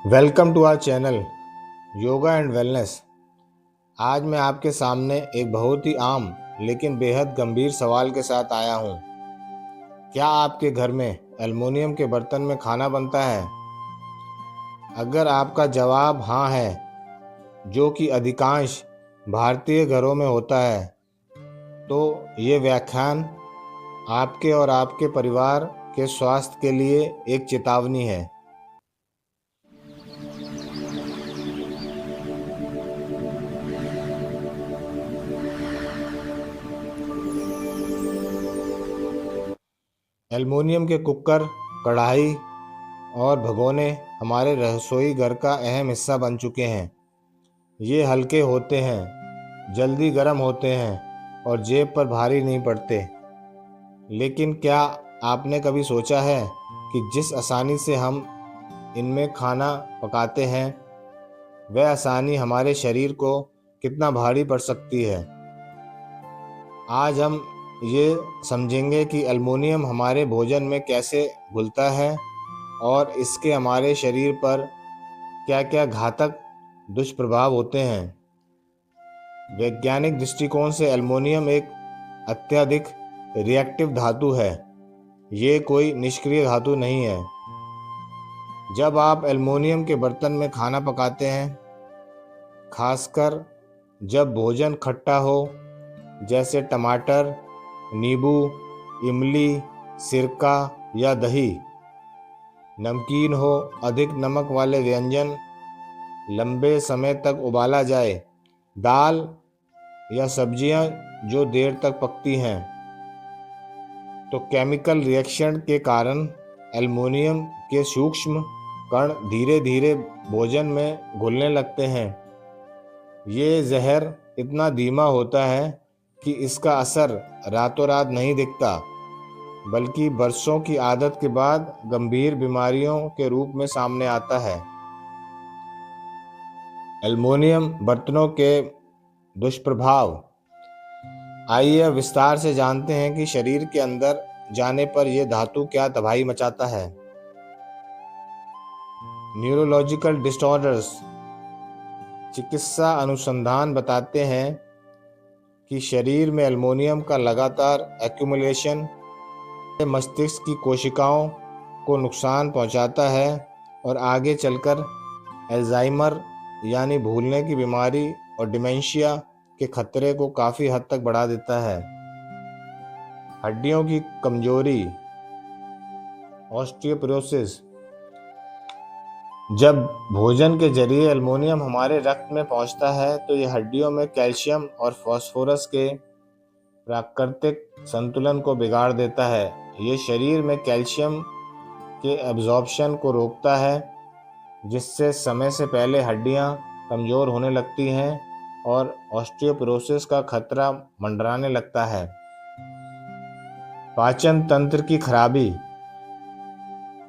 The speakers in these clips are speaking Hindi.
Welcome to our channel yoga and wellness. आज मैं आपके सामने एक बहुत ही आम लेकिन बेहद गंभीर सवाल के साथ आया हूँ। क्या आपके घर में एल्युमिनियम के बर्तन में खाना बनता है? अगर आपका जवाब हाँ है, जो कि अधिकांश भारतीय घरों में होता है, तो ये व्याख्यान आपके और आपके परिवार के स्वास्थ्य के लिए एक चेतावनी है। एल्युमिनियम के कुकर, कढ़ाई और भगोने हमारे रसोई घर का अहम हिस्सा बन चुके हैं। ये हल्के होते हैं, जल्दी गर्म होते हैं और जेब पर भारी नहीं पड़ते। लेकिन क्या आपने कभी सोचा है कि जिस आसानी से हम इनमें खाना पकाते हैं, वह आसानी हमारे शरीर को कितना भारी पड़ सकती है? आज हम ये समझेंगे कि एल्युमिनियम हमारे भोजन में कैसे घुलता है और इसके हमारे शरीर पर क्या-क्या घातक दुष्प्रभाव होते हैं। वैज्ञानिक दृष्टिकोण से एल्युमिनियम एक अत्यधिक रिएक्टिव धातु है। ये कोई निष्क्रिय धातु नहीं है। जब आप एल्युमिनियम के बर्तन में खाना पकाते हैं, खासकर जब भोजन खट्टा हो, जैसे टमाटर, नींबू, इमली, सिरका या दही, नमकीन हो, अधिक नमक वाले व्यंजन, लंबे समय तक उबाला जाए, दाल या सब्जियां जो देर तक पकती हैं, तो केमिकल रिएक्शन के कारण एल्युमिनियम के सूक्ष्म कण धीरे धीरे भोजन में घुलने लगते हैं। ये जहर इतना धीमा होता है कि इसका असर रातों रात नहीं दिखता, बल्कि बरसों की आदत के बाद गंभीर बीमारियों के रूप में सामने आता है। एल्युमिनियम बर्तनों के दुष्प्रभाव। आइए अब विस्तार से जानते हैं कि शरीर के अंदर जाने पर यह धातु क्या तबाही मचाता है। Neurological disorders. चिकित्सा अनुसंधान बताते हैं कि शरीर में एल्युमिनियम का लगातार एक्यूमुलेशन मस्तिष्क की कोशिकाओं को नुकसान पहुंचाता है और आगे चलकर अल्जाइमर यानी भूलने की बीमारी और डिमेंशिया के खतरे को काफ़ी हद तक बढ़ा देता है। हड्डियों की कमजोरी, ऑस्टियोपोरोसिस। जब भोजन के जरिए एल्युमिनियम हमारे रक्त में पहुंचता है, तो यह हड्डियों में कैल्शियम और फास्फोरस के प्राकृतिक संतुलन को बिगाड़ देता है। ये शरीर में कैल्शियम के एब्जॉर्प्शन को रोकता है, जिससे समय से पहले हड्डियां कमज़ोर होने लगती हैं और ऑस्टियोपोरोसिस का खतरा मंडराने लगता है। पाचन तंत्र की खराबी।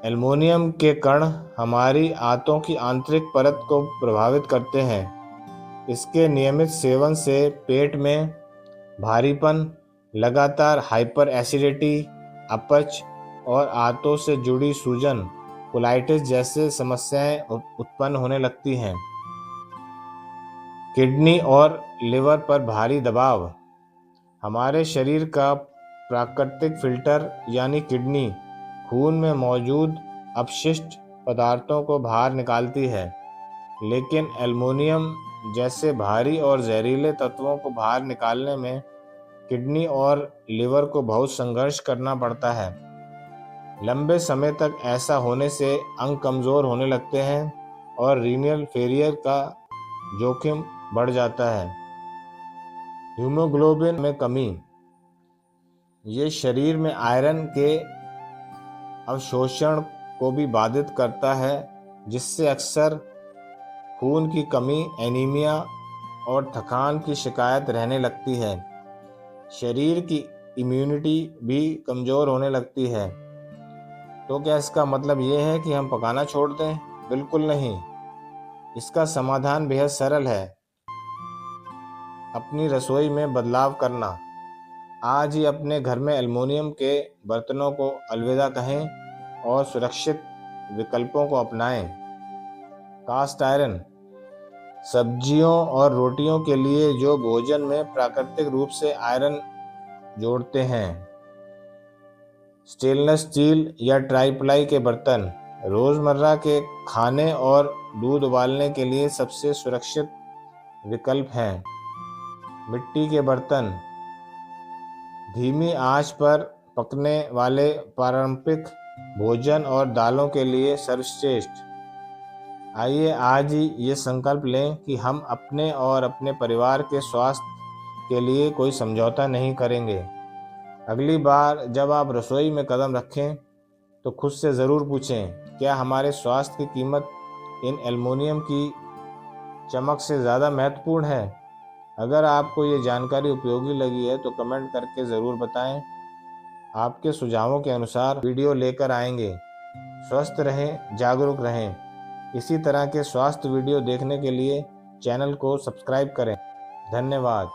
एल्युमिनियम के कण हमारी आंतों की आंतरिक परत को प्रभावित करते हैं। इसके नियमित सेवन से पेट में भारीपन, लगातार हाइपर एसिडिटी, अपच और आंतों से जुड़ी सूजन, कोलाइटिस जैसे समस्याएं उत्पन्न होने लगती हैं। किडनी और लिवर पर भारी दबाव। हमारे शरीर का प्राकृतिक फिल्टर यानी किडनी खून में मौजूद अपशिष्ट पदार्थों को बाहर निकालती है, लेकिन एल्युमिनियम जैसे भारी और जहरीले तत्वों को बाहर निकालने में किडनी और लिवर को बहुत संघर्ष करना पड़ता है। लंबे समय तक ऐसा होने से अंग कमज़ोर होने लगते हैं और रीनल फेलियर का जोखिम बढ़ जाता है। हीमोग्लोबिन में कमी। ये शरीर में आयरन के अवशोषण को भी बाधित करता है, जिससे अक्सर खून की कमी, एनीमिया और थकान की शिकायत रहने लगती है। शरीर की इम्यूनिटी भी कमज़ोर होने लगती है। तो क्या इसका मतलब ये है कि हम पकाना छोड़ दें? बिल्कुल नहीं। इसका समाधान बेहद सरल है। अपनी रसोई में बदलाव करना। आज ही अपने घर में एल्युमिनियम के बर्तनों को अलविदा कहें और सुरक्षित विकल्पों को अपनाएं। कास्ट आयरन, सब्जियों और रोटियों के लिए जो भोजन में प्राकृतिक रूप से आयरन जोड़ते हैं। स्टेनलेस स्टील या ट्राइप्लाई के बर्तन रोजमर्रा के खाने और दूध उबालने के लिए सबसे सुरक्षित विकल्प हैं। मिट्टी के बर्तन धीमी आंच पर पकने वाले पारंपरिक भोजन और दालों के लिए सर्वश्रेष्ठ। आइए आज ही ये संकल्प लें कि हम अपने और अपने परिवार के स्वास्थ्य के लिए कोई समझौता नहीं करेंगे। अगली बार जब आप रसोई में कदम रखें तो खुद से ज़रूर पूछें, क्या हमारे स्वास्थ्य की कीमत इन एल्युमिनियम की चमक से ज़्यादा महत्वपूर्ण है? अगर आपको ये जानकारी उपयोगी लगी है तो कमेंट करके ज़रूर बताएं। आपके सुझावों के अनुसार वीडियो लेकर आएंगे। स्वस्थ रहें, जागरूक रहें। इसी तरह के स्वास्थ्य वीडियो देखने के लिए चैनल को सब्सक्राइब करें। धन्यवाद।